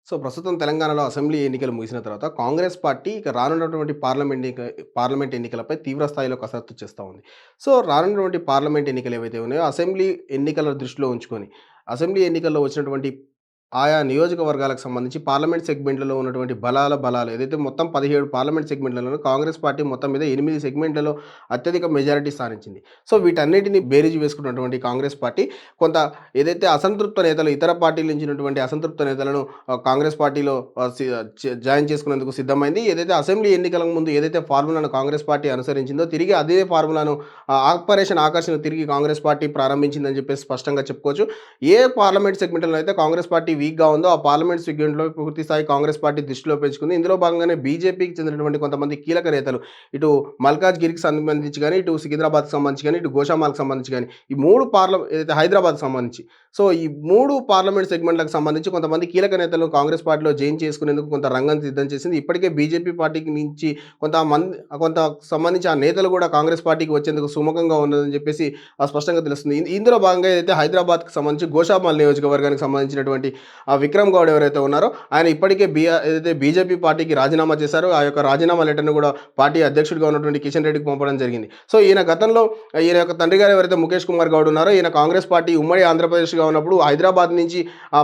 So, ప్రస్తుతం తెలంగాణలో assembly ఎన్నికలు ముగిసిన తర్వాత కాంగ్రెస్ పార్టీ ఇక రానున్నటువంటి పార్లమెంట్ ఎన్నికలపై తీవ్ర స్థాయిలో కసరత్తు చేస్తా ఉంది. సో, రానున్నటువంటి పార్లమెంట్ ఎన్నికలు ఏవైతే ఉన్నాయో అసెంబ్లీ ఎన్నికల దృష్టిలో ఉంచుకొని, అసెంబ్లీ ఎన్నికల్లో వచ్చినటువంటి ఆయా నియోజకవర్గాలకు సంబంధించి పార్లమెంట్ సెగ్మెంట్‌లలో ఉన్నటువంటి బలాలు ఏదైతే మొత్తం 17 పార్లమెంట్ సెగ్మెంట్‌లలో కాంగ్రెస్ పార్టీ మొత్తం మీద 8 సెగ్మెంట్‌లలో అత్యధిక మెజారిటీ సాధించింది. సో, వీటన్నిటిని బేరీజు వేసుకున్నటువంటి కాంగ్రెస్ పార్టీ కొంత ఏదైతే అసంతృప్త నేతలు ఇతర పార్టీల నుంచి ఉన్నటువంటి అసంతృప్త నేతలను కాంగ్రెస్ పార్టీలో ఆహ్, సి జాయిన్ చేసుకునేందుకు సిద్ధమైంది. ఏదైతే అసెంబ్లీ ఎన్నికలకు ముందు ఏదైతే ఫార్ములాను కాంగ్రెస్ పార్టీ అనుసరించిందో తిరిగి అదే ఫార్ములాను ఆపరేషన్ ఆకర్షణ తిరిగి కాంగ్రెస్ పార్టీ ప్రారంభించిందని చెప్పేసి స్పష్టంగా చెప్పుకోవచ్చు. ఏ పార్లమెంట్ సెగ్మెంట్‌లో అయితే కాంగ్రెస్ పార్టీ వీక్‌గా ఉందో, ఆ పార్లమెంట్ సెగ్మెంట్‌లో పూర్తి స్థాయి కాంగ్రెస్ పార్టీ దృష్టిలో పెంచుకుంది. ఇందులో భాగంగానే బీజేపీకి చెందినటువంటి కొంతమంది కీలక నేతలు ఇటు మల్కాజ్‌గిరికి సంబంధించి గాని, ఇటు సికింద్రాబాద్‌కి సంబంధించి గాని, ఇటు గోషామాల్‌కి సంబంధించి గాని, ఈ 3 ఏదైతే హైదరాబాద్‌కి సంబంధించి. సో, ఈ 3 పార్లమెంట్ సెగ్మెంట్‌లకు సంబంధించి కొంతమంది కీలక నేతలను కాంగ్రెస్ పార్టీలో జాయిన్ చేసుకునేందుకు కొంత రంగం సిద్ధం చేసింది. ఇప్పటికే బీజేపీ పార్టీకి నుంచి కొంత సంబంధించి ఆ నేతలు కూడా కాంగ్రెస్ పార్టీకి వచ్చేందుకు సుముఖంగా ఉన్నదని చెప్పేసి స్పష్టంగా తెలుస్తుంది. ఇందులో భాగంగా ఏదైతే హైదరాబాద్‌కి సంబంధించి గోషామాల్ నియోజకవర్గానికి సంబంధించినటువంటి విక్రమ్ గౌడ్ ఎవరైతే ఉన్నారో ఆయన ఇప్పటికే ఏదైతే బీజేపీ పార్టీకి రాజీనామా చేశారో ఆ యొక్క రాజీనామా లెటర్‌ను కూడా పార్టీ అధ్యక్షుడిగా ఉన్నటువంటి కిషన్ రెడ్డికి పంపడం జరిగింది. సో, ఈయన గతంలో ఈయన యొక్క తండ్రి గారు ఎవరైతే ముఖేష్ కుమార్ గౌడ్ ఉన్నారో ఈయన కాంగ్రెస్ పార్టీ ఉమ్మడి ఆంధ్రప్రదేశ్‌గా ఉన్నప్పుడు హైదరాబాద్ నుంచి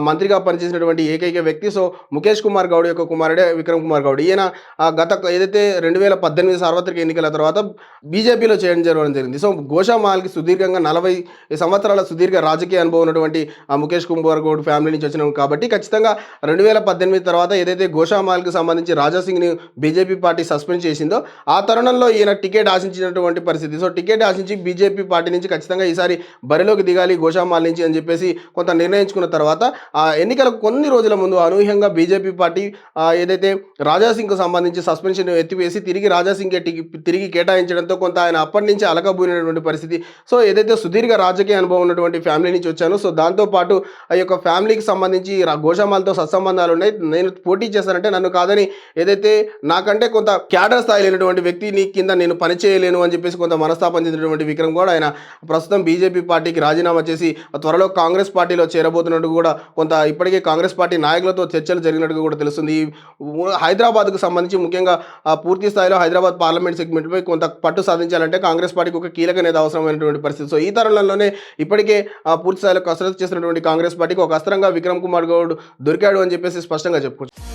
మంత్రిగా పనిచేసినటువంటి ఏకైక వ్యక్తి. సో, ముఖేష్ కుమార్ గౌడ్ యొక్క కుమారుడే విక్రమ్ కుమార్ గౌడ్. ఈయన ఏదైతే 2018 సార్వత్రిక ఎన్నికల తర్వాత బీజేపీలో జరగడం జరిగింది. సో, గోషామాల్‌కి సుదీర్ఘంగా 40 సంవత్సరాల సుదీర్ఘ రాజకీయ అనుభవం ఉన్నటువంటి ముఖేష్ కుమార్ గౌడ్ ఫ్యామిలీ నుంచి వచ్చినాం కాబట్టి ఖచ్చితంగా 2018 తర్వాత ఏదైతే గోషామాల్‌కి సంబంధించి రాజాసింగ్‌ని బీజేపీ పార్టీ సస్పెండ్ చేసిందో ఆ తరుణంలో ఈయన టికెట్ ఆశించినటువంటి పరిస్థితి. సో, టికెట్ ఆశించి బీజేపీ పార్టీ నుంచి ఖచ్చితంగా ఈసారి బరిలోకి దిగాలి గోషామాల్ నుంచి అని చెప్పేసి కొంత నిర్ణయించుకున్న తర్వాత ఎన్నికలకు కొన్ని రోజుల ముందు అనూహ్యంగా బీజేపీ పార్టీ ఏదైతే రాజాసింగ్‌కు సంబంధించి సస్పెన్షన్ ఎత్తివేసి తిరిగి రాజాసింగ్‌కే తిరిగి కేటాయించడంతో కొంత ఆయన అప్పటి నుంచి అలకబోయినటువంటి పరిస్థితి. సో, ఏదైతే సుదీర్ఘ రాజకీయ అనుభవం ఉన్నటువంటి ఫ్యామిలీ నుంచి వచ్చానో సో, దాంతో పాటు ఆ యొక్క ఫ్యామిలీకి సంబంధించి గోషామాల్‌తో సత్సంబంధాలు ఉన్నాయి. నేను పోటీ చేశానంటే నన్ను కాదని ఏదైతే నాకంటే కొంత క్యాడర్ స్థాయి లేనటువంటి వ్యక్తిని కింద నేను పని చేయలేను అని చెప్పేసి కొంత మనస్తాపం చెందినటువంటి విక్రమ్ గౌడ్ ఆయన ప్రస్తుతం బీజేపీ పార్టీకి రాజీనామా చేసి త్వరలో కాంగ్రెస్ పార్టీలో చేరబోతున్నట్టు కూడా కొంత ఇప్పటికే కాంగ్రెస్ పార్టీ నాయకులతో చర్చలు జరిగినట్టుగా కూడా తెలుస్తుంది. హైదరాబాద్కు సంబంధించి ముఖ్యంగా పూర్తి స్థాయిలో హైదరాబాద్ పార్లమెంట్ సెగ్మెంట్పై కొంత పట్టు సాధించాలంటే కాంగ్రెస్ పార్టీకి ఒక కీలక నేత అవసరమైనటువంటి పరిస్థితి. సో, ఈ తరుణంలోనే ఇప్పటికే పూర్తి స్థాయిలో కసరత్తు చేస్తున్నటువంటి కాంగ్రెస్ పార్టీకి ఒక అస్త్రంగా విక్రమ్ కుమార్ గౌడ్ దొరికాడు అని చెప్పేసి స్పష్టంగా చెప్పుకోవచ్చు.